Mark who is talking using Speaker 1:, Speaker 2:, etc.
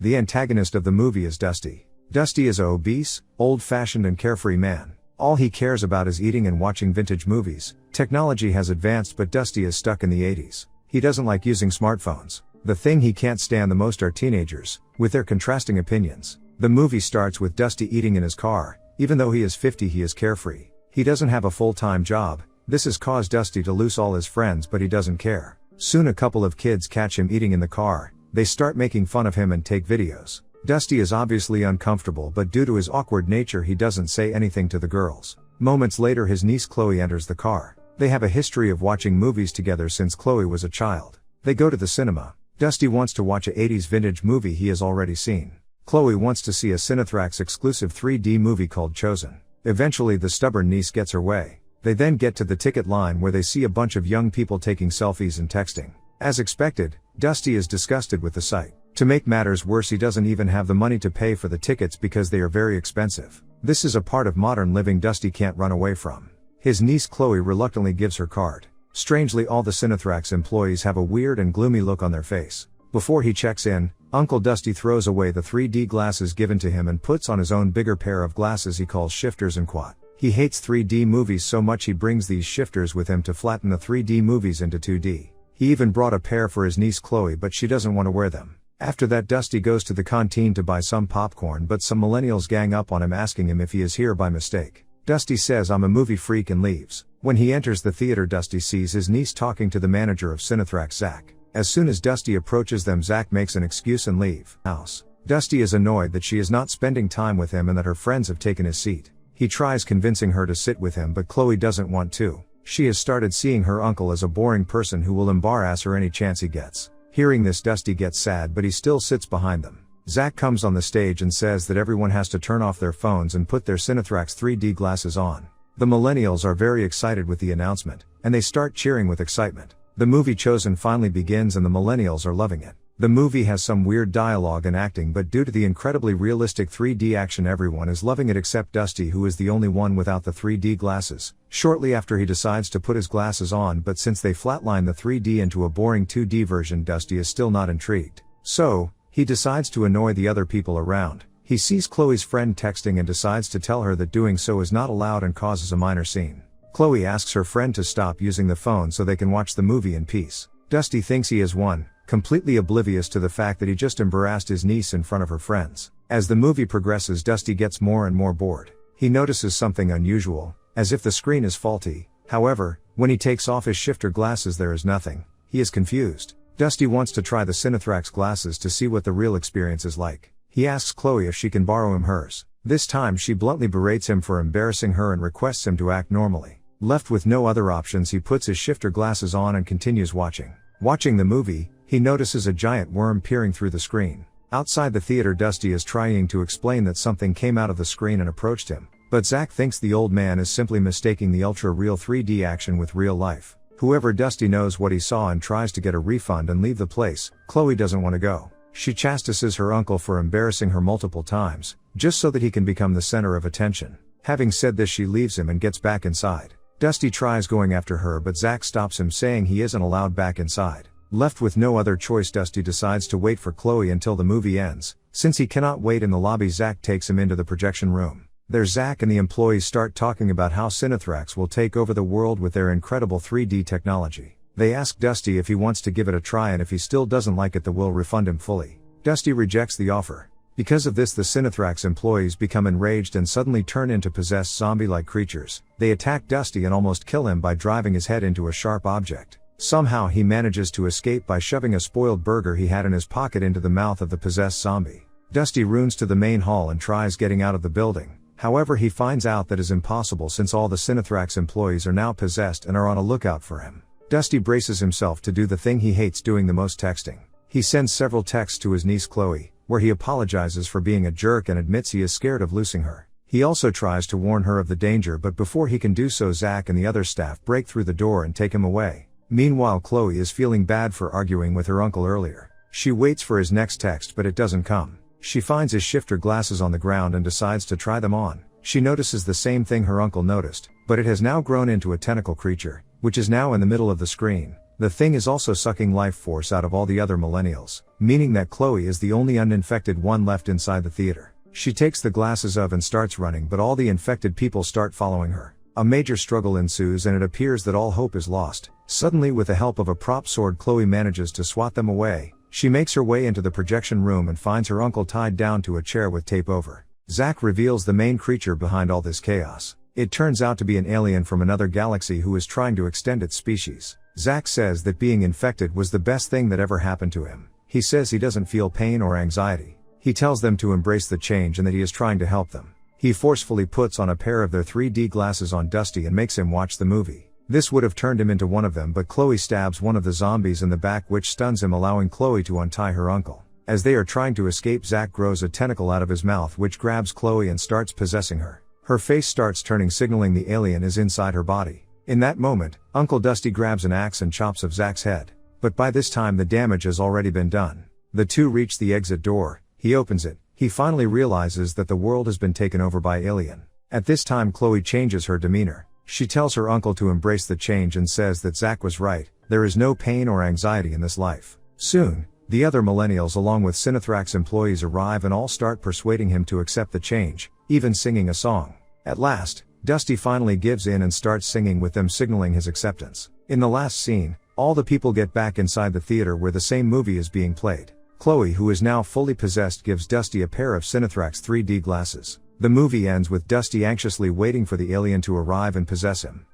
Speaker 1: The antagonist of the movie is Dusty. Dusty is an obese, old-fashioned and carefree man. All he cares about is eating and watching vintage movies. Technology has advanced but Dusty is stuck in the 80s. He doesn't like using smartphones. The thing he can't stand the most are teenagers, with their contrasting opinions. The movie starts with Dusty eating in his car. Even though he is 50, he is carefree. He doesn't have a full-time job. This has caused Dusty to lose all his friends, but he doesn't care. Soon a couple of kids catch him eating in the car. They start making fun of him and take videos. Dusty is obviously uncomfortable, but due to his awkward nature he doesn't say anything to the girls. Moments later his niece Chloe enters the car. They have a history of watching movies together since Chloe was a child. They go to the cinema. Dusty wants to watch a 80s vintage movie he has already seen. Chloe wants to see a Cinethrax exclusive 3D movie called Chosen. Eventually the stubborn niece gets her way. They then get to the ticket line where they see a bunch of young people taking selfies and texting. As expected, Dusty is disgusted with the sight. To make matters worse, he doesn't even have the money to pay for the tickets because they are very expensive. This is a part of modern living Dusty can't run away from. His niece Chloe reluctantly gives her card. Strangely, all the Cinethrax employees have a weird and gloomy look on their face. Before he checks in, Uncle Dusty throws away the 3D glasses given to him and puts on his own bigger pair of glasses he calls shifters and quad. He hates 3D movies so much he brings these shifters with him to flatten the 3D movies into 2D. He even brought a pair for his niece Chloe, but she doesn't want to wear them. After that, Dusty goes to the canteen to buy some popcorn, but some millennials gang up on him asking him if he is here by mistake. Dusty says, "I'm a movie freak," and leaves. When he enters the theater, Dusty sees his niece talking to the manager of Cinethrax, Zach. As soon as Dusty approaches them, Zach makes an excuse and leaves house. Dusty is annoyed that she is not spending time with him and that her friends have taken his seat. He tries convincing her to sit with him, but Chloe doesn't want to. She has started seeing her uncle as a boring person who will embarrass her any chance he gets. Hearing this, Dusty gets sad, but he still sits behind them. Zach comes on the stage and says that everyone has to turn off their phones and put their Cinethrax 3D glasses on. The millennials are very excited with the announcement, and they start cheering with excitement. The movie Chosen finally begins and the millennials are loving it. The movie has some weird dialogue and acting, but due to the incredibly realistic 3D action, everyone is loving it except Dusty, who is the only one without the 3D glasses. Shortly after, he decides to put his glasses on, but since they flatline the 3D into a boring 2D version, Dusty is still not intrigued. So, he decides to annoy the other people around. He sees Chloe's friend texting and decides to tell her that doing so is not allowed and causes a minor scene. Chloe asks her friend to stop using the phone so they can watch the movie in peace. Dusty thinks he has won, completely oblivious to the fact that he just embarrassed his niece in front of her friends. As the movie progresses, Dusty gets more and more bored. He notices something unusual, as if the screen is faulty. However, when he takes off his shifter glasses, there is nothing. He is confused. Dusty wants to try the Cinethrax glasses to see what the real experience is like. He asks Chloe if she can borrow him hers. This time she bluntly berates him for embarrassing her and requests him to act normally. Left with no other options, he puts his shifter glasses on and continues watching. Watching the movie, he notices a giant worm peering through the screen. Outside the theater, Dusty is trying to explain that something came out of the screen and approached him, but Zach thinks the old man is simply mistaking the ultra-real 3D action with real life. However, Dusty knows what he saw and tries to get a refund and leave the place. Chloe doesn't want to go. She chastises her uncle for embarrassing her multiple times, just so that he can become the center of attention. Having said this, she leaves him and gets back inside. Dusty tries going after her, but Zach stops him, saying he isn't allowed back inside. Left with no other choice, Dusty decides to wait for Chloe until the movie ends. Since he cannot wait in the lobby, Zach takes him into the projection room. There, Zach and the employees start talking about how Cinethrax will take over the world with their incredible 3D technology. They ask Dusty if he wants to give it a try, and if he still doesn't like it, they will refund him fully. Dusty rejects the offer. Because of this, the Cinethrax employees become enraged and suddenly turn into possessed zombie-like creatures. They attack Dusty and almost kill him by driving his head into a sharp object. Somehow he manages to escape by shoving a spoiled burger he had in his pocket into the mouth of the possessed zombie. Dusty runs to the main hall and tries getting out of the building. However, he finds out that is impossible since all the Cinethrax employees are now possessed and are on a lookout for him. Dusty braces himself to do the thing he hates doing the most, texting. He sends several texts to his niece Chloe, where he apologizes for being a jerk and admits he is scared of losing her. He also tries to warn her of the danger, but before he can do so, Zach and the other staff break through the door and take him away. Meanwhile, Chloe is feeling bad for arguing with her uncle earlier. She waits for his next text, but it doesn't come. She finds his shifter glasses on the ground and decides to try them on. She notices the same thing her uncle noticed, but it has now grown into a tentacle creature, which is now in the middle of the screen. The thing is also sucking life force out of all the other millennials, meaning that Chloe is the only uninfected one left inside the theater. She takes the glasses off and starts running, but all the infected people start following her. A major struggle ensues and it appears that all hope is lost. Suddenly, with the help of a prop sword, Chloe manages to swat them away. She makes her way into the projection room and finds her uncle tied down to a chair with tape over. Zack reveals the main creature behind all this chaos. It turns out to be an alien from another galaxy who is trying to extend its species. Zack says that being infected was the best thing that ever happened to him. He says he doesn't feel pain or anxiety. He tells them to embrace the change and that he is trying to help them. He forcefully puts on a pair of their 3D glasses on Dusty and makes him watch the movie. This would have turned him into one of them, but Chloe stabs one of the zombies in the back, which stuns him, allowing Chloe to untie her uncle. As they are trying to escape, Zack grows a tentacle out of his mouth which grabs Chloe and starts possessing her. Her face starts turning, signaling the alien is inside her body. In that moment, Uncle Dusty grabs an axe and chops off Zack's head. But by this time the damage has already been done. The two reach the exit door. He opens it. He finally realizes that the world has been taken over by alien. At this time Chloe changes her demeanor. She tells her uncle to embrace the change and says that Zack was right. There is no pain or anxiety in this life. Soon, the other millennials along with Cinethrax employees arrive and all start persuading him to accept the change, even singing a song. At last, Dusty finally gives in and starts singing with them, signaling his acceptance. In the last scene, all the people get back inside the theater where the same movie is being played. Chloe, who is now fully possessed, gives Dusty a pair of Cinethrax 3D glasses. The movie ends with Dusty anxiously waiting for the alien to arrive and possess him.